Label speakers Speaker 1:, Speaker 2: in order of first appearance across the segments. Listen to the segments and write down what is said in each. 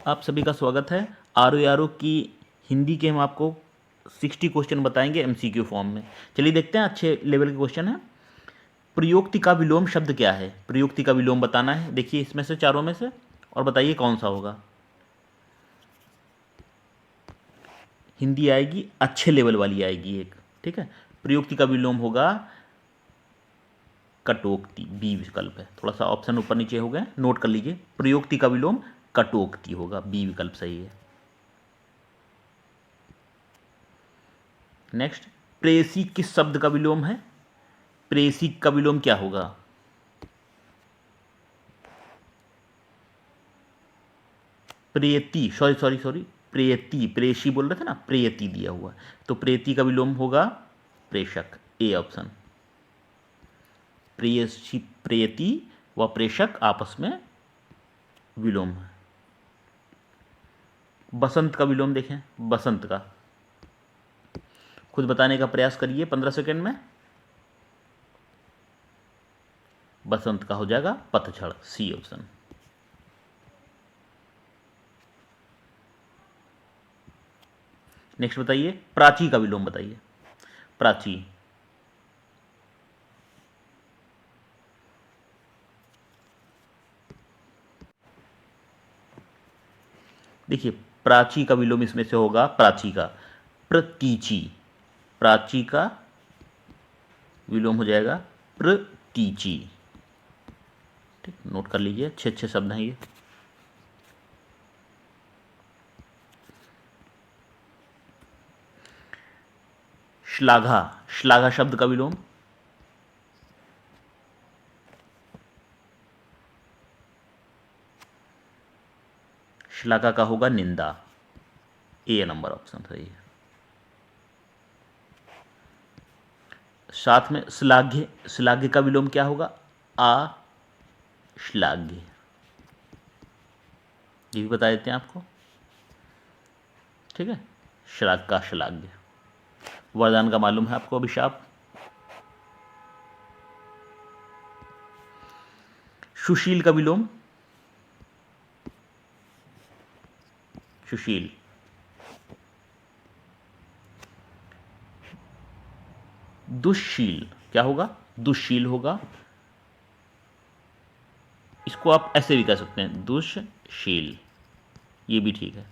Speaker 1: आप सभी का स्वागत है। आर की हिंदी के हम आपको 60 क्वेश्चन बताएंगे एमसीक्यू फॉर्म में। चलिए देखते हैं, अच्छे लेवल के क्वेश्चन है। प्रयोक्ति का विलोम शब्द क्या है? प्रयोक्ति का विलोम बताना है। देखिए इसमें से, चारों में से, और बताइए कौन सा होगा। हिंदी आएगी, अच्छे लेवल वाली आएगी एक, ठीक है। प्रयोक्ति का विलोम होगा कटोक्ति, बी विकल्प है। थोड़ा सा ऑप्शन ऊपर नीचे हो गए, नोट कर लीजिए। प्रयोक्ति का विलोम कटोक्ति होगा, बी विकल्प सही है। नेक्स्ट, प्रेसी किस शब्द का विलोम है? प्रेसी का विलोम क्या होगा? प्रेयति, सॉरी सॉरी सॉरी, प्रेयति, प्रेषी बोल रहे थे ना, प्रेयति दिया हुआ, तो प्रेयति का विलोम होगा प्रेषक, ए ऑप्शन। प्रेयसी, प्रेयति व प्रेषक आपस में विलोम है। बसंत का विलोम देखें, बसंत का खुद बताने का प्रयास करिए 15 सेकंड में। बसंत का हो जाएगा पतझड़, सी ऑप्शन। नेक्स्ट बताइए, प्राची का विलोम बताइए। प्राची, देखिए प्राची का विलोम इसमें से होगा प्राची का प्रतीची। प्राची का विलोम हो जाएगा प्रतीची, ठीक, नोट कर लीजिए, अच्छे अच्छे शब्द हैं ये। श्लाघा, श्लाघा शब्द का विलोम? श्लाघा का होगा निंदा, ए नंबर ऑप्शन सही है। साथ में श्लाघ्य, श्लाघ्य का विलोम क्या होगा? आ श्लाघ्य, ये भी बता देते हैं आपको, ठीक है। श्लाघ का श्लाघ्य। वरदान का मालूम है आपको, अभिशाप। सुशील का विलोम? सुशील, दुष्शील क्या होगा? दुष्शील होगा। इसको आप ऐसे भी कह सकते हैं, दुष्शील, ये भी ठीक है।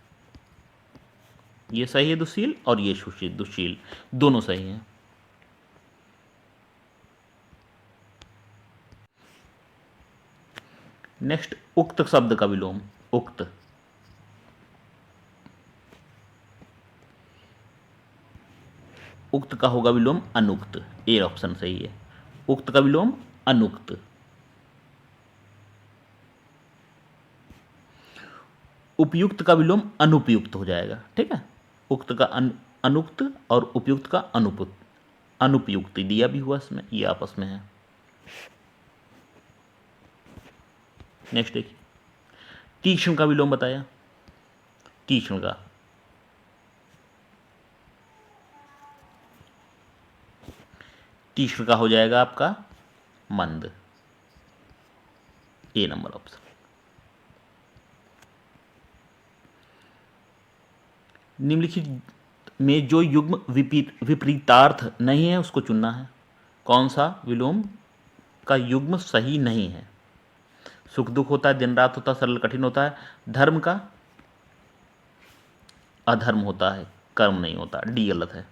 Speaker 1: ये सही है दुशील, और ये सुशील, दुशील, दोनों सही हैं। नेक्स्ट, उक्त शब्द का विलोम? उक्त, उक्त का होगा विलोम अनुक्त, ए ऑप्शन सही है। उक्त का विलोम अनुक्त। उपयुक्त का विलोम अनुपयुक्त हो जाएगा, ठीक है। उक्त का अनुक्त और उपयुक्त का अनुपयुक्त दिया भी हुआ इसमें, ये आपस में है। नेक्स्ट देखिए, तीक्ष्ण का विलोम बताया। तीक्ष्ण का, तीक्ष्ण का हो जाएगा आपका मंद, ए नंबर ऑप्शन। निम्नलिखित में जो युग्म विपरीतार्थ नहीं है उसको चुनना है। कौन सा विलोम का युग्म सही नहीं है? सुख दुख होता है, दिन रात होता है, सरल कठिन होता है। धर्म का अधर्म होता है, कर्म नहीं होता, डी गलत है।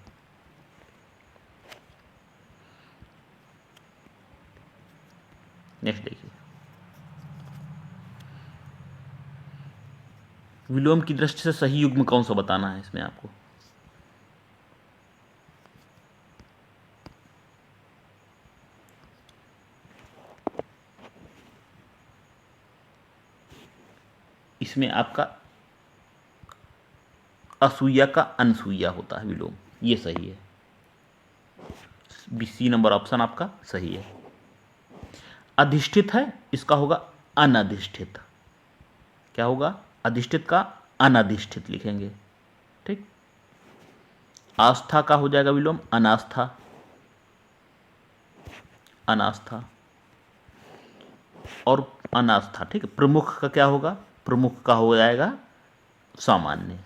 Speaker 1: नेक्स्ट देखिए, विलोम की दृष्टि से सही युग्म कौन सा बताना है इसमें आपको। इसमें आपका असूया का अनसूया होता है विलोम, ये सही है। सी नंबर ऑप्शन आपका सही है। अधिष्ठित है, इसका होगा अनधिष्ठित। क्या होगा? अधिष्ठित का अनधिष्ठित लिखेंगे, ठीक। आस्था का हो जाएगा विलोम अनास्था, अनास्था और अनास्था, ठीक है। प्रमुख का क्या होगा? प्रमुख का हो जाएगा सामान्य।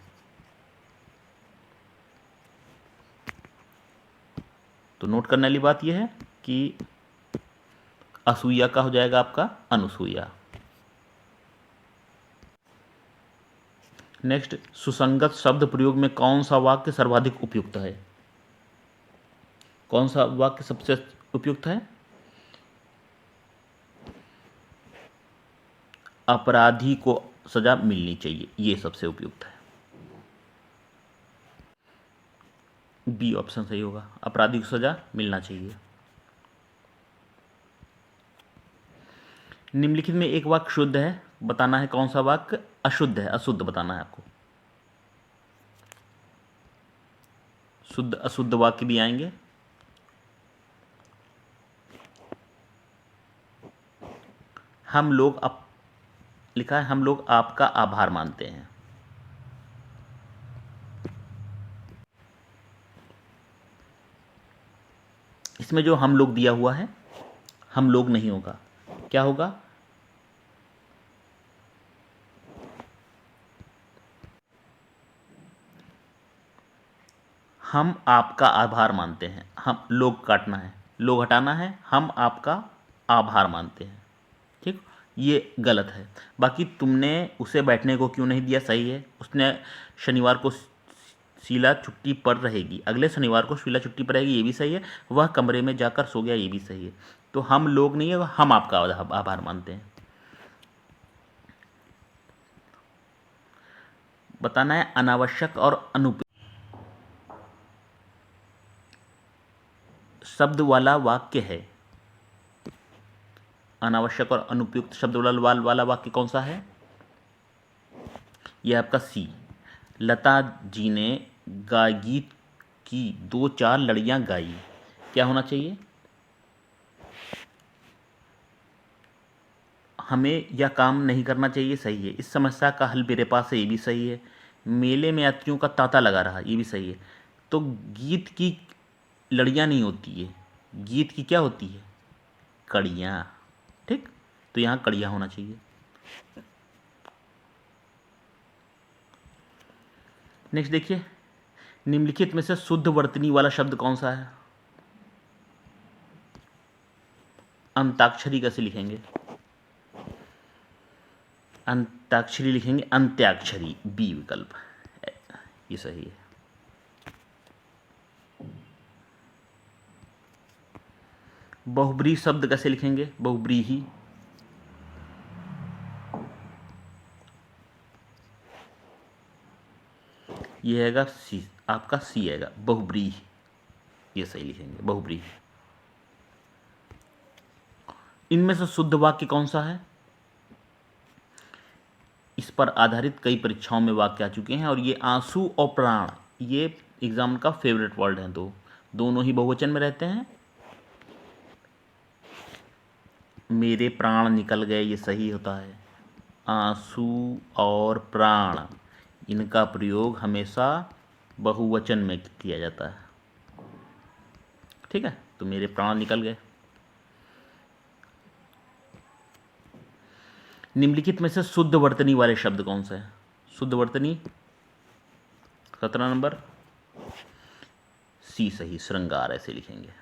Speaker 1: तो नोट करने वाली बात यह है कि असूया का हो जाएगा आपका अनुसूया। नेक्स्ट, सुसंगत शब्द प्रयोग में कौन सा वाक्य सर्वाधिक उपयुक्त है? कौन सा वाक्य सबसे उपयुक्त है? अपराधी को सजा मिलनी चाहिए, ये सबसे उपयुक्त है। बी ऑप्शन सही होगा, अपराधी को सजा मिलना चाहिए। निम्नलिखित में एक वाक्य शुद्ध है, बताना है कौन सा वाक्य अशुद्ध है, अशुद्ध बताना है आपको। शुद्ध अशुद्ध वाक्य भी आएंगे। हम लोग लिखा है हम लोग आपका आभार मानते हैं। इसमें जो हम लोग दिया हुआ है, हम लोग नहीं होगा, क्या होगा? हम आपका आभार मानते हैं। हम लोग काटना है, लोग हटाना है, हम आपका आभार मानते हैं। ठीक, ये गलत है। बाकी तुमने उसे बैठने को क्यों नहीं दिया, सही है। उसने शनिवार को शीला छुट्टी पर रहेगी, अगले शनिवार को शीला छुट्टी पर रहेगी, ये भी सही है। वह कमरे में जाकर सो गया, ये भी सही है। तो हम लोग नहीं है, हम आपका आभार मानते हैं। बताना है अनावश्यक और अनुपयुक्त शब्द वाला वाक्य है। अनावश्यक और अनुपयुक्त शब्द वाला वाक्य कौन सा है? यह आपका सी। लता जी ने गीत की 2-4 लड़ियां गाई, क्या होना चाहिए? हमें यह काम नहीं करना चाहिए, सही है। इस समस्या का हल मेरे पास है, ये भी सही है। मेले में यात्रियों का तांता लगा रहा, ये भी सही है। तो गीत की लड़ियां नहीं होती है, गीत की क्या होती है? कड़ियाँ। ठीक, तो यहाँ कड़ियाँ होना चाहिए। नेक्स्ट देखिए, निम्नलिखित में से शुद्ध वर्तनी वाला शब्द कौन सा है? अंताक्षरी कैसे लिखेंगे? अंताक्षरी लिखेंगे अंत्याक्षरी, बी विकल्प, ये सही है। बहुब्रीही शब्द कैसे लिखेंगे? बहुब्रीही, ये आएगा सी, आपका सी आएगा बहुब्रीही, ये सही लिखेंगे बहुब्रीही। इनमें से शुद्ध वाक्य कौन सा है? इस पर आधारित कई परीक्षाओं में वाक्य आ चुके हैं, और ये आंसू और प्राण, ये एग्जाम का फेवरेट वर्ड हैं। तो दोनों ही बहुवचन में रहते हैं। मेरे प्राण निकल गए, ये सही होता है। आंसू और प्राण, इनका प्रयोग हमेशा बहुवचन में किया जाता है। ठीक है, तो मेरे प्राण निकल गए। निम्नलिखित में से शुद्ध वर्तनी वाले शब्द कौन सा है? शुद्ध वर्तनी 17 नंबर, सी सही, श्रृंगार, ऐसे लिखेंगे।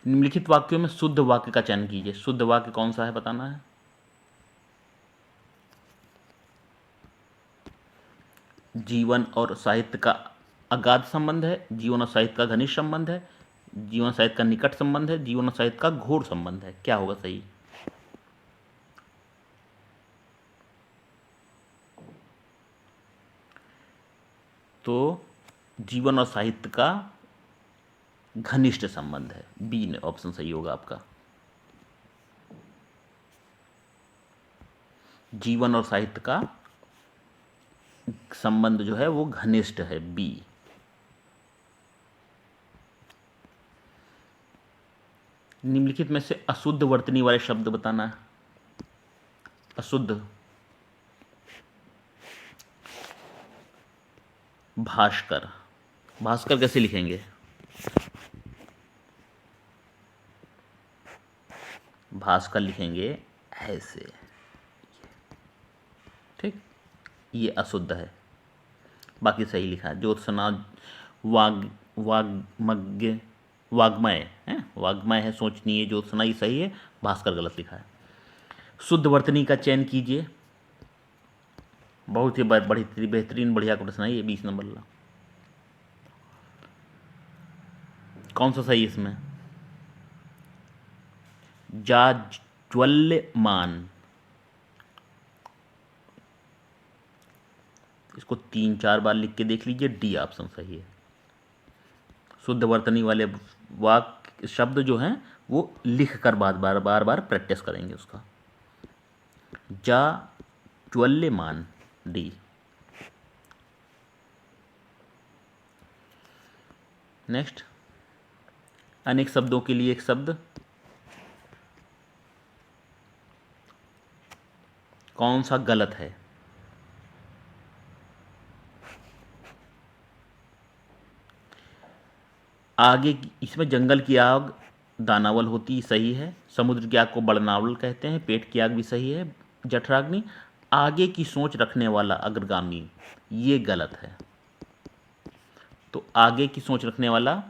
Speaker 1: निम्नलिखित वाक्यों में शुद्ध वाक्य का चयन कीजिए। शुद्ध वाक्य कौन सा है, बताना है। जीवन और साहित्य का अगाध संबंध है, जीवन और साहित्य का घनिष्ठ संबंध है, जीवन साहित्य का निकट संबंध है, जीवन और साहित्य का घोर संबंध है, क्या होगा सही? तो जीवन और साहित्य का घनिष्ठ संबंध है, बी ऑप्शन सही होगा आपका। जीवन और साहित्य का संबंध जो है वो घनिष्ठ है, बी। निम्नलिखित में से अशुद्ध वर्तनी वाले शब्द बताना है। अशुद्ध, भास्कर, भास्कर कैसे लिखेंगे? भास्कर लिखेंगे ऐसे, ठीक। ये अशुद्ध है, बाकी सही लिखा है। ज्योत्सना वाग्मज्ञ वाग्मय है, वाग्मय है सोचनीय, ज्योत्सना ये सही है, भास्कर गलत लिखा है। शुद्ध वर्तनी का चयन कीजिए। बहुत ही बड़ी बेहतरीन बढ़िया प्रश्न है ये, 20 नंबर ला। कौन सा सही इसमें? जाज्वल्यमान, इसको 3-4 बार लिख के देख लीजिए, डी ऑप्शन सही है। शुद्ध वर्तनी वाले वाक्य शब्द जो हैं वो लिख कर बार बार प्रैक्टिस करेंगे उसका। जाज्वल्यमान, डी। नेक्स्ट, अनेक शब्दों के लिए एक शब्द, कौन सा गलत है? आगे इसमें जंगल की आग दानावल होती, सही है। समुद्र की आग को बड़नावल कहते हैं, पेट की आग भी सही है, जठराग्नि। आगे की सोच रखने वाला अग्रगामी, ये गलत है। तो आगे की सोच रखने वाला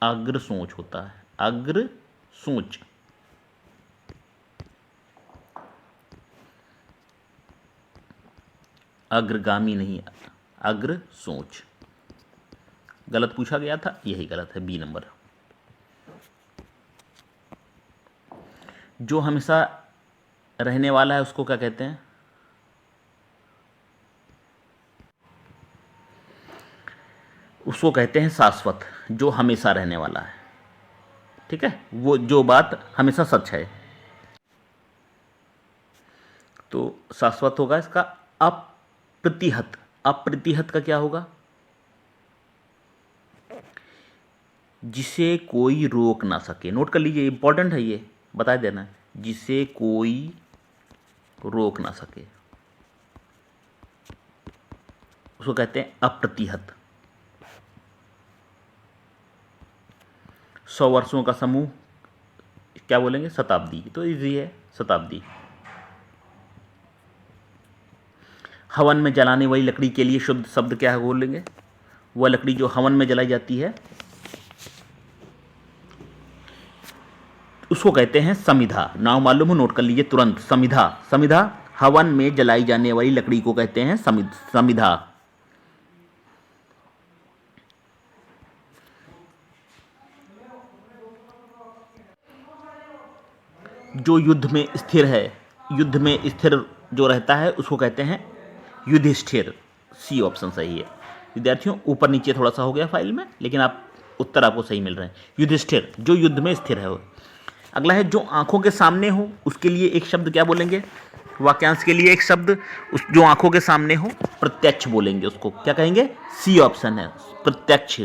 Speaker 1: अग्र सोच होता है, अग्र सोच। अग्रगामी नहीं, अग्र सोच। गलत पूछा गया था, यही गलत है, बी नंबर। जो हमेशा रहने वाला है उसको क्या कहते हैं? उसको कहते हैं शाश्वत, जो हमेशा रहने वाला है, ठीक है, वो जो बात हमेशा सच है। तो शाश्वत होगा इसका अप्रतिहत। अप्रतिहत का क्या होगा? जिसे कोई रोक ना सके। नोट कर लीजिए, इंपॉर्टेंट है ये, बता देना। जिसे कोई रोक ना सके उसको कहते हैं अप्रतिहत। 100 वर्षों का समूह क्या बोलेंगे? शताब्दी। तो इजी है, शताब्दी। हवन में जलाने वाली लकड़ी के लिए शुद्ध शब्द क्या है बोलेंगे? वह लकड़ी जो हवन में जलाई जाती है उसको कहते हैं समिधा। नाम मालूम हो, नोट कर लीजिए तुरंत। समिधा, समिधा हवन में जलाई जाने वाली लकड़ी को कहते हैं समिधा। जो युद्ध में स्थिर है, युद्ध में स्थिर जो रहता है उसको कहते हैं युधिष्ठिर। सी ऑप्शन सही है। विद्यार्थियों, ऊपर नीचे थोड़ा सा हो गया फाइल में, लेकिन आप उत्तर आपको सही मिल रहे हैं। युधिष्ठिर, जो युद्ध में स्थिर है वो। अगला है जो आंखों के सामने हो, उसके लिए एक शब्द क्या बोलेंगे? वाक्यांश के लिए एक शब्द, उस जो आंखों के सामने हो, प्रत्यक्ष बोलेंगे उसको। क्या कहेंगे? सी ऑप्शन है, प्रत्यक्ष।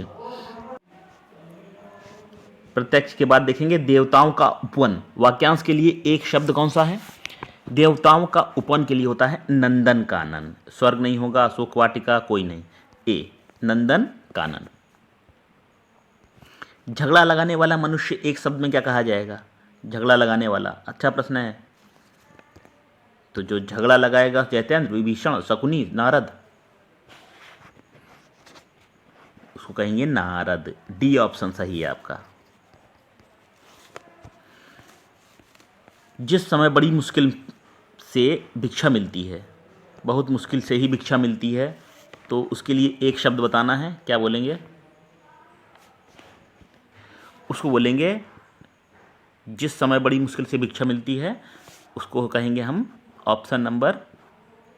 Speaker 1: प्रत्यक्ष के बाद देखेंगे देवताओं का उपवन। वाक्यांश के लिए एक शब्द कौन सा है? देवताओं का उपवन के लिए होता है नंदन कानन। स्वर्ग नहीं होगा, अशोक वाटिका कोई नहीं, ए नंदन कानन। झगड़ा लगाने वाला मनुष्य एक शब्द में क्या कहा जाएगा? झगड़ा लगाने वाला, अच्छा प्रश्न है। तो जो झगड़ा लगाएगा चैत्यंत्र, विभीषण, शकुनी, नारद, उसको कहेंगे नारद। डी ऑप्शन सही है आपका। जिस समय बड़ी मुश्किल से भिक्षा मिलती है, बहुत मुश्किल से ही भिक्षा मिलती है, तो उसके लिए एक शब्द बताना है, क्या बोलेंगे? उसको बोलेंगे जिस समय बड़ी मुश्किल से भिक्षा मिलती है उसको कहेंगे हम ऑप्शन नंबर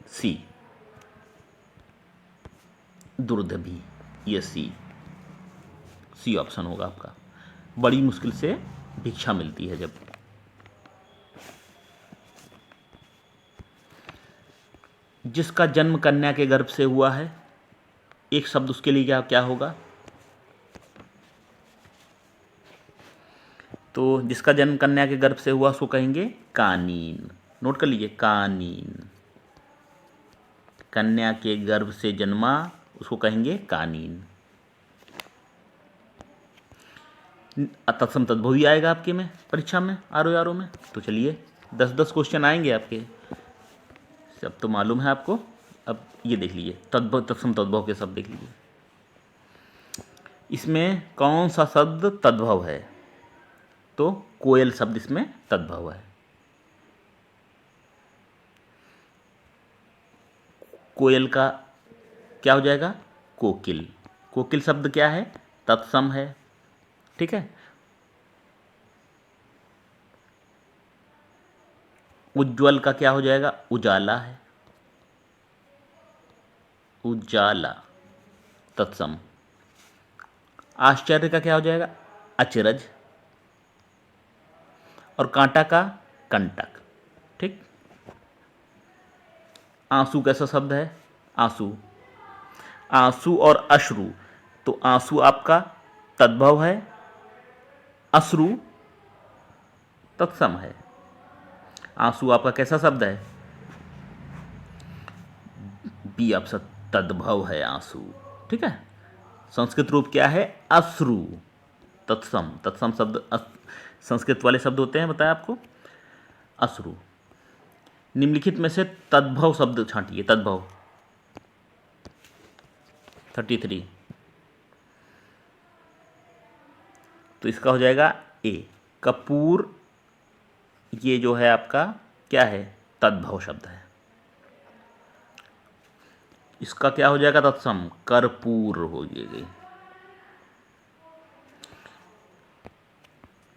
Speaker 1: सी, दुर्दभी। ये सी ऑप्शन होगा आपका। बड़ी मुश्किल से भिक्षा मिलती है जब। जिसका जन्म कन्या के गर्भ से हुआ है, एक शब्द उसके लिए क्या क्या होगा? तो जिसका जन्म कन्या के गर्भ से हुआ उसको कहेंगे कानीन। नोट कर लीजिए, कानीन। कन्या के गर्भ से जन्मा उसको कहेंगे कानीन। तत्सम तद्भव ही आएगा आपके में परीक्षा में आर ओ में। तो चलिए 10-10 क्वेश्चन आएंगे आपके, सब तो मालूम है आपको। अब ये देख लीजिए तद्भव तत्सम तद्भव के शब्द देख लीजिए, इसमें कौन सा शब्द तद्भव है? तो कोयल शब्द इसमें तद्भव है। कोयल का क्या हो जाएगा? कोकिल। कोकिल शब्द क्या है? तत्सम है, ठीक है। उज्ज्वल का क्या हो जाएगा? उजाला है, उजाला तत्सम। आश्चर्य का क्या हो जाएगा? अचरज। और कांटा का कंटक, ठीक। आंसू कैसा शब्द है? आंसू। आंसू और अश्रु, तो आंसू आपका तद्भव है, अश्रु तत्सम है। आंसू आपका कैसा शब्द है? बी ऑप्शन तद्भव है आंसू, ठीक है। संस्कृत रूप क्या है? अश्रु तत्सम। तत्सम शब्द संस्कृत वाले शब्द होते हैं, बताया आपको। अश्रु। निम्नलिखित में से तद्भव शब्द छांटिए। तद्भव 33, तो इसका हो जाएगा ए कपूर। ये जो है आपका क्या है? तद्भव शब्द है। इसका क्या हो जाएगा? तत्सम। कर्पूर हो जाएगी।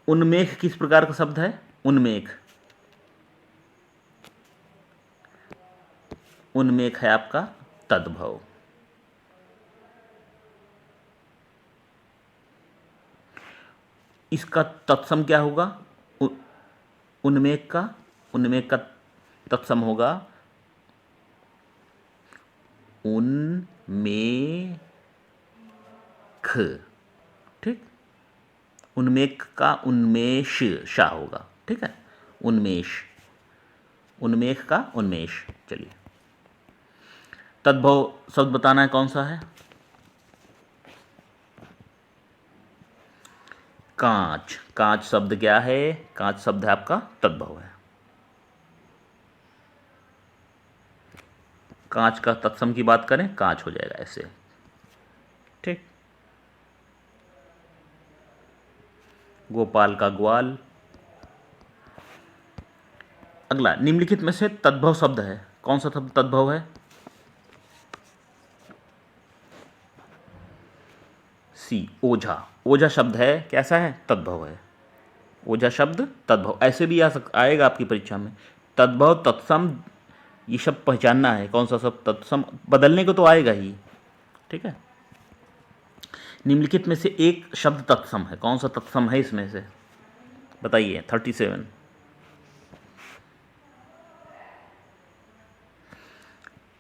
Speaker 1: उन्मेष किस प्रकार का शब्द है? उन्मेष। उन्मेष है आपका तद्भव। इसका तत्सम क्या होगा? उन्मेष का तत्सम होगा उन्मेख, ठीक। उन्मेख का उन्मेष शा होगा, ठीक है। उन्मेष, उन्मेख का उन्मेष। चलिए तद्भव शब्द बताना है कौन सा है? कांच। कांच शब्द क्या है? कांच शब्द है आपका तद्भव है। कांच का तत्सम की बात करें, कांच हो जाएगा ऐसे, ठीक। गोपाल का ग्वाल। अगला, निम्नलिखित में से तद्भव शब्द है, कौन सा शब्द तद्भव है? सी ओझा। ओझा शब्द है कैसा है? तद्भव है। ओझा शब्द तद्भव, ऐसे भी आएगा आपकी परीक्षा में। तद्भव तत्सम ये शब्द पहचानना है, कौन सा शब्द तत्सम, बदलने को तो आएगा ही, ठीक है। निम्नलिखित में से एक शब्द तत्सम है, कौन सा तत्सम है इसमें से? बताइए। 37।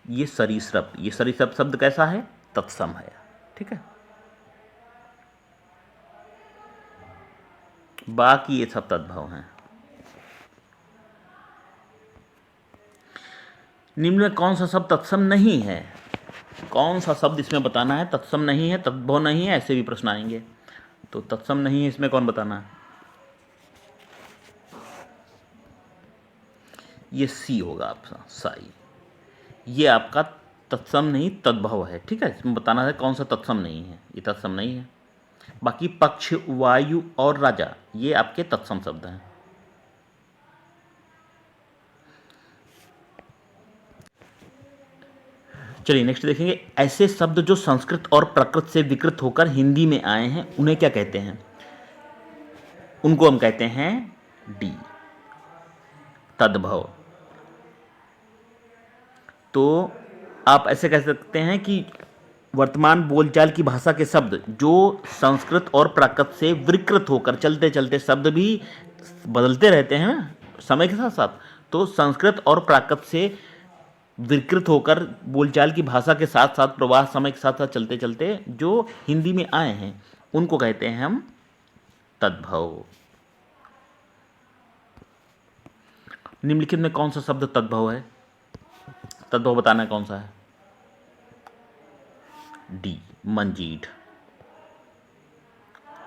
Speaker 1: ये सरीसृप। ये सरीसृप शब्द कैसा है? तत्सम है, ठीक है। बाकी ये सब तद्भव हैं। निम्न में कौन सा शब्द तत्सम नहीं है? कौन सा शब्द इसमें बताना है तत्सम नहीं है, तद्भव नहीं है, ऐसे भी प्रश्न आएंगे। तो तत्सम नहीं है इसमें कौन बताना है? ये सी होगा आपका, साई। ये आपका तत्सम नहीं तद्भव है, ठीक है। इसमें बताना है कौन सा तत्सम नहीं है, ये तत्सम नहीं है। बाकी पक्ष, वायु और राजा ये आपके तत्सम शब्द हैं। चलिए नेक्स्ट देखेंगे, ऐसे शब्द जो संस्कृत और प्राकृत से विकृत होकर हिंदी में आए हैं उन्हें क्या कहते हैं? उनको हम कहते हैं डी तद्भव। तो आप ऐसे कह सकते हैं कि वर्तमान बोलचाल की भाषा के शब्द जो संस्कृत और प्राकृत से विकृत होकर, चलते चलते शब्द भी बदलते रहते हैं ना समय के साथ साथ, तो संस्कृत और प्राकृत से विकृत होकर बोलचाल की भाषा के साथ साथ प्रवाह समय के साथ साथ चलते चलते जो हिंदी में आए हैं उनको कहते हैं हम तद्भव। निम्नलिखित में कौन सा शब्द तद्भव है? तद्भव बताना है कौन सा है? डी मंजीठ।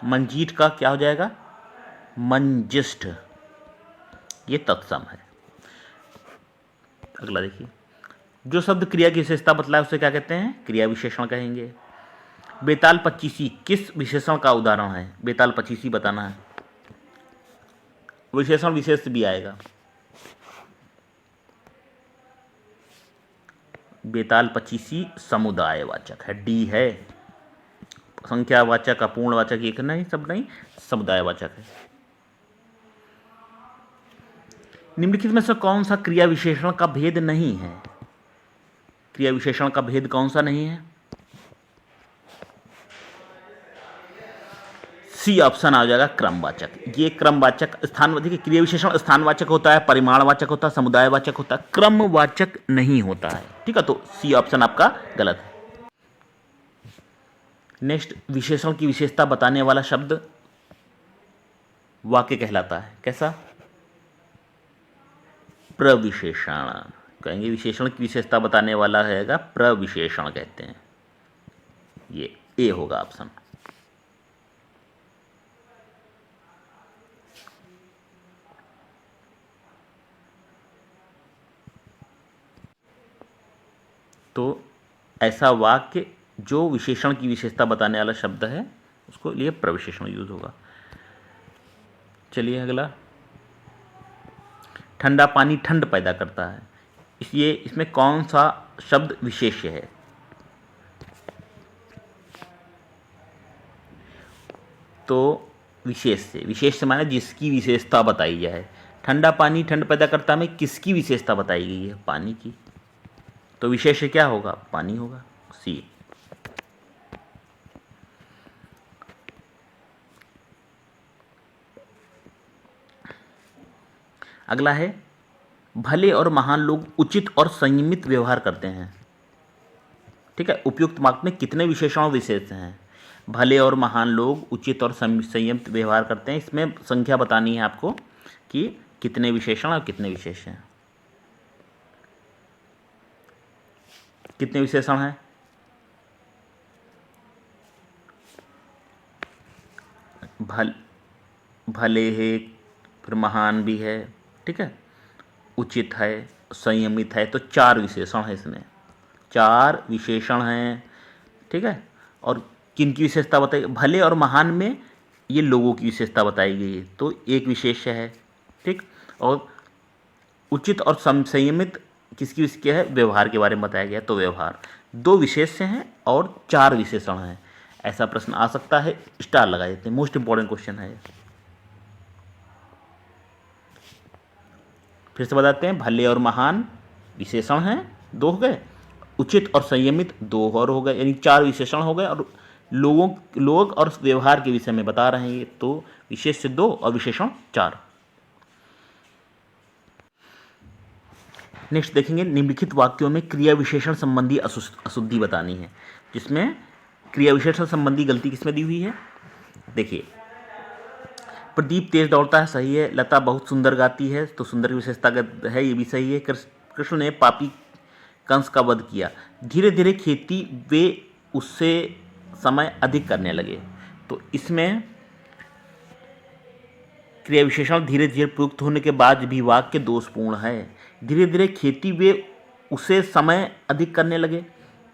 Speaker 1: मंजीठ का क्या हो जाएगा? मंजिष्ठ। ये तत्सम है। अगला देखिए, जो शब्द क्रिया की विशेषता बतलाए उसे क्या कहते हैं? क्रिया विशेषण कहेंगे। बेताल पच्चीसी किस विशेषण का उदाहरण है? बेताल पच्चीसी बताना है। विशेषण विशेष भी आएगा। बेताल पच्चीसी समुदायवाचक है, डी है। संख्यावाचक, अपूर्णवाचक एक नहीं, सब नहीं, समुदायवाचक है। निम्नलिखित में से कौन सा क्रिया विशेषण का भेद नहीं है? क्रिया विशेषण का भेद कौन सा नहीं है? सी ऑप्शन आ जाएगा, क्रमवाचक। ये क्रमवाचक, स्थान, देखिए क्रिया विशेषण स्थानवाचक होता है, परिमाणवाचक होता है, समुदायवाचक होता है, क्रमवाचक नहीं होता है। ठीक है, तो सी ऑप्शन आपका गलत है। नेक्स्ट, विशेषण की विशेषता बताने वाला शब्द वाक्य कहलाता है। कैसा? प्रविशेषण कहेंगे। विशेषण की विशेषता बताने वाला रहेगा, प्रविशेषण कहते हैं। ये ए होगा ऑप्शन। तो ऐसा वाक्य जो विशेषण की विशेषता बताने वाला शब्द है उसको लिए प्रविशेषण यूज होगा। चलिए अगला, ठंडा पानी ठंड पैदा करता है, इसलिए इसमें कौन सा शब्द विशेष्य है? तो विशेष से माने जिसकी विशेषता बताई जाए। ठंडा पानी ठंड पैदा करता में किसकी विशेषता बताई गई है? पानी की। तो विशेष्य क्या होगा? पानी होगा, सी। अगला है, भले और महान लोग उचित और संयमित व्यवहार करते हैं। ठीक है, उपयुक्त वाक्य में कितने विशेषण विशेष हैं? भले और महान लोग उचित और संयमित व्यवहार करते हैं। इसमें संख्या बतानी है आपको कि कितने विशेषण और कितने विशेष हैं। कितने विशेषण हैं? भले है, फिर महान भी है, ठीक है, उचित है, संयमित है, तो 4 विशेषण है इसमें। 4 विशेषण हैं। ठीक है, और किन की विशेषता बताई? भले और महान में ये लोगों की विशेषता बताई गई है, तो एक विशेष्य है। ठीक, और उचित और संयमित किसकी क्या है? व्यवहार के बारे में बताया गया, तो व्यवहार। 2 विशेष्य हैं और 4 विशेषण हैं। ऐसा प्रश्न आ सकता है, स्टार लगा देते हैं। मोस्ट इंपॉर्टेंट क्वेश्चन है। फिर से बताते हैं, भले और महान विशेषण हैं, 2 हो गए, उचित और संयमित 2 और हो गए, यानी 4 विशेषण हो गए, और लोग और व्यवहार के विषय में बता रहे हैं, तो विशेष्य 2 और विशेषण 4। नेक्स्ट देखेंगे, निम्नलिखित वाक्यों में क्रिया विशेषण संबंधी अशुद्धि बतानी है, जिसमें क्रिया विशेषण संबंधी गलती किसमें दी हुई है? देखिए, प्रदीप तेज दौड़ता है, सही है। लता बहुत सुंदर गाती है, तो सुंदर की विशेषता है, ये भी सही है। कृष्ण ने पापी कंस का वध किया। धीरे धीरे खेती वे उससे समय अधिक करने लगे, तो इसमें क्रिया विशेषण धीरे धीरे प्रयुक्त होने के बाद भी वाक्य दोषपूर्ण है। धीरे धीरे खेती वे उसे समय अधिक करने लगे,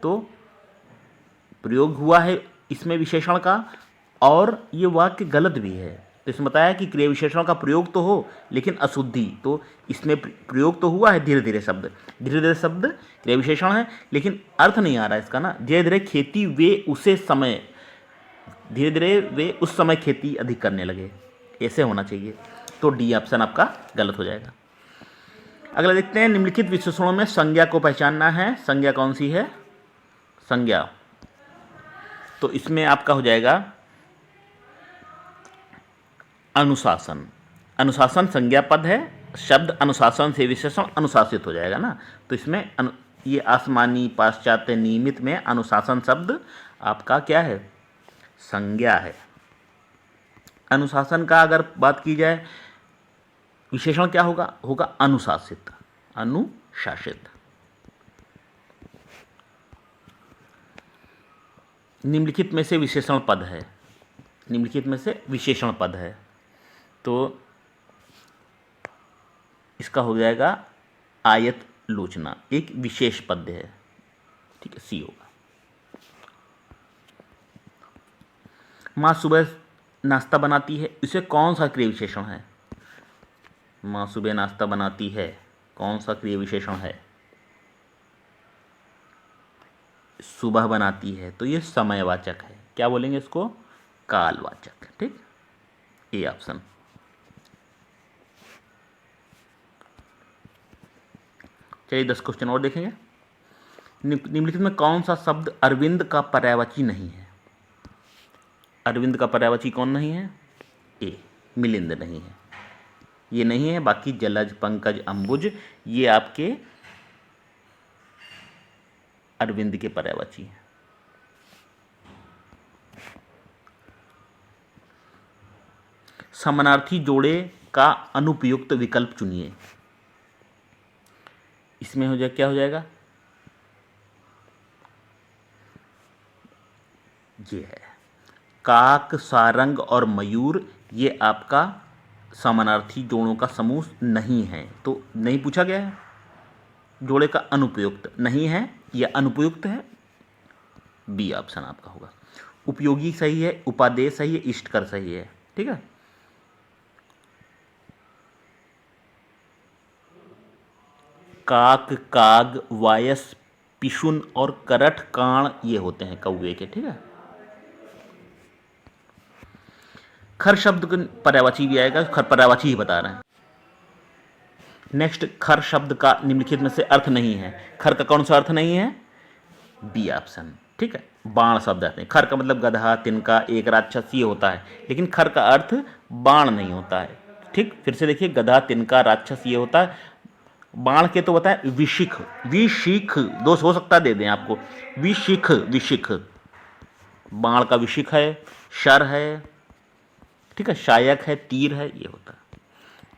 Speaker 1: तो प्रयोग हुआ है इसमें विशेषण का, और ये वाक्य गलत भी है। तो इसमें बताया कि क्रिया विशेषण का प्रयोग तो हो लेकिन अशुद्धि, तो इसमें प्रयोग तो हुआ है धीरे धीरे शब्द। धीरे धीरे शब्द क्रिया विशेषण है, लेकिन अर्थ नहीं आ रहा है इसका ना। धीरे धीरे खेती वे उसे समय, धीरे धीरे वे उस समय खेती अधिक करने लगे, ऐसे होना चाहिए। तो डी ऑप्शन आपका गलत हो जाएगा। अगला देखते हैं, निम्नलिखित विशेषणों में संज्ञा को पहचानना है। संज्ञा कौन सी है? संज्ञा, तो इसमें आपका हो जाएगा अनुशासन। अनुशासन संज्ञा पद है, शब्द अनुशासन से विशेषण अनुशासित हो जाएगा ना। तो इसमें ये आसमानी, पाश्चात्य, नियमित में अनुशासन शब्द आपका क्या है? संज्ञा है। अनुशासन का अगर बात की जाए, विशेषण क्या होगा? होगा अनुशासित, अनुशासित। निम्नलिखित में से विशेषण पद है, निम्नलिखित में से विशेषण पद है, तो इसका हो जाएगा आयत लोचना, एक विशेष पद है। ठीक है, सी होगा। माँ सुबह नाश्ता बनाती है, इसे कौन सा क्रिया विशेषण है? माँ सुबह नाश्ता बनाती है, कौन सा क्रिया विशेषण है? सुबह बनाती है, तो ये समयवाचक है। क्या बोलेंगे इसको? कालवाचक। ठीक, ए ऑप्शन। चलिए 10 क्वेश्चन और देखेंगे। निम्नलिखित में कौन सा शब्द अरविंद का पर्यायवाची नहीं है? अरविंद का पर्यायवाची कौन नहीं है? ए मिलिंद नहीं है, ये नहीं है। बाकी जलज, पंकज, अंबुज ये आपके अरविंद के पर्यायवाची हैं। समानार्थी जोड़े का अनुपयुक्त विकल्प चुनिए। इसमें हो जाए, क्या हो जाएगा? ये है काक, सारंग और मयूर, ये आपका समानार्थी जोड़ों का समूह नहीं है, तो नहीं पूछा गया है। जोड़े का अनुपयुक्त नहीं है या अनुपयुक्त है, बी ऑप्शन आपका होगा। उपयोगी सही है, उपादेय सही है, इष्टकर सही है। ठीक है, काक, काग, वायस, पिशुन और करठ, काण ये होते हैं कौवे के। ठीक है, खर शब्द का पर्यायवाची भी आएगा, खर पर्यायवाची ही बता रहे हैं। नेक्स्ट, खर शब्द का निम्नलिखित में से अर्थ नहीं है। खर का कौन सा अर्थ नहीं है? B option. ठीक है, बाण शब्द आते हैं। खर का मतलब गधा, तिनका, एक राक्षस ये होता है, लेकिन खर का अर्थ बाण नहीं होता है। ठीक, फिर से देखिए, गधा, तिनका, राक्षस ये होता है। बाण के तो बताए विशिख, विशिख दोष हो सकता है, दे दें आपको, विशिख, विशिख बाण का विशिख है, शर है। ठीक है, शायक है, तीर है, ये होता है।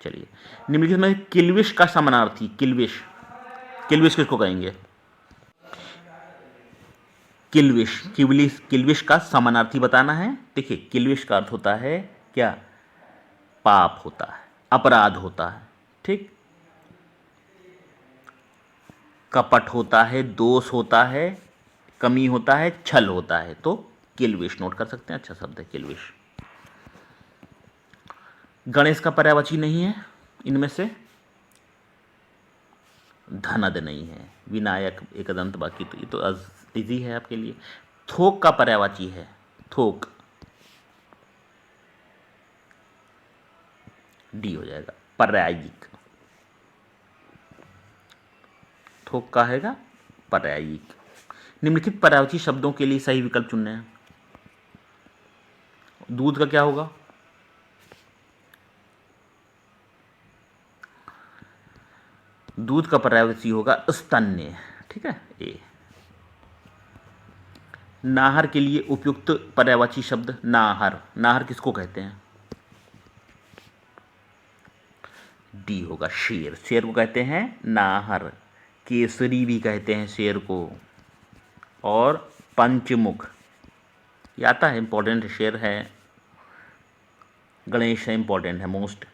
Speaker 1: चलिए, निम्नलिखित में किल्विश का समानार्थी, किल्विश, किल्विश किसको कहेंगे? किल्विश, किल्विश का समानार्थी बताना है। देखिए, किल्विश का अर्थ होता है क्या? पाप होता है, अपराध होता है। ठीक, कपट होता है, दोष होता है, कमी होता है, छल होता है, तो किल्विश नोट कर सकते हैं। अच्छा शब्द है किल्विश। गणेश का पर्यायवाची नहीं है इनमें से, धनद नहीं है, विनायक एक दंत, बाकी तो ये तो इजी है आपके लिए। थोक का पर्यायवाची है, थोक, डी हो जाएगा, पर्यायिक। थोक का हैगा पर्यायिक। निम्नलिखित पर्यायवाची शब्दों के लिए सही विकल्प चुनने हैं। दूध का क्या होगा? दूध का पर्यायवाची होगा स्तन्य। ठीक है, ए। नाहर के लिए उपयुक्त पर्यायवाची शब्द, नाहर, नाहर किसको कहते हैं? डी होगा, शेर, शेर को कहते हैं नाहर। केसरी भी कहते हैं शेर को, और पंचमुख ये आता है, इंपॉर्टेंट शेर है। गणेश है, इंपॉर्टेंट है, मोस्ट।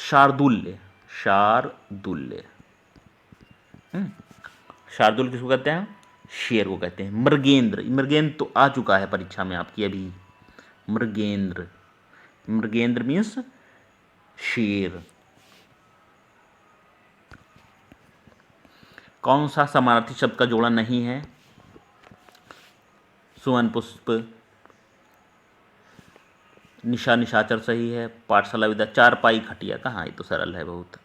Speaker 1: शार्दुल्य, शार्दुल्य, शार्दुल किसको कहते हैं? शेर को कहते हैं। मृगेंद्र, मृगेंद्र तो आ चुका है परीक्षा में आपकी अभी, मृगेंद्र, मृगेंद्र मीन्स शेर। कौन सा समानार्थी शब्द का जोड़ा नहीं है? सुवन पुष्प, निशा, निशाचर सही है। पाठशाला विदा, चारपाई, खटिया, कहाँ, ये तो सरल है बहुत।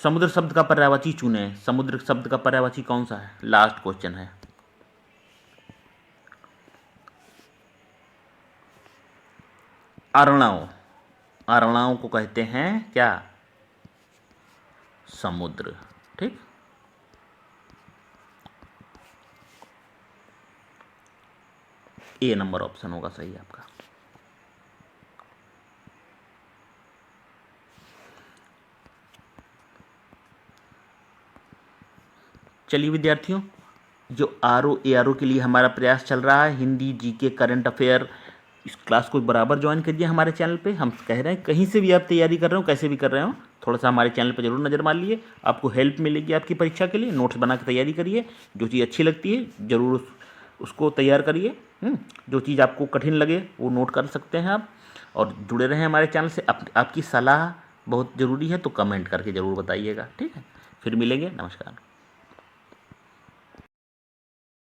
Speaker 1: समुद्र शब्द का पर्यायवाची चुने। समुद्र शब्द का पर्यायवाची कौन सा है? लास्ट क्वेश्चन है। अर्णव, अर्णव को कहते हैं क्या? समुद्र। ठीक, ए नंबर ऑप्शन होगा सही आपका। चलिए विद्यार्थियों, जो ARO के लिए हमारा प्रयास चल रहा है, हिंदी, जीके, करंट अफेयर, इस क्लास को बराबर ज्वाइन करिए हमारे चैनल पे। हम कह रहे हैं कहीं से भी आप तैयारी कर रहे हो, कैसे भी कर रहे हो, थोड़ा सा हमारे चैनल पे जरूर नज़र मार लिए, आपको हेल्प मिलेगी आपकी परीक्षा के लिए। नोट्स बना के तैयारी करिए, जो चीज़ अच्छी लगती है ज़रूर उसको तैयार करिए। जो चीज़ आपको कठिन लगे वो नोट कर सकते हैं आप, और जुड़े रहें हमारे चैनल से। आपकी सलाह बहुत ज़रूरी है, तो कमेंट करके ज़रूर बताइएगा, ठीक है। फिर मिलेंगे, नमस्कार।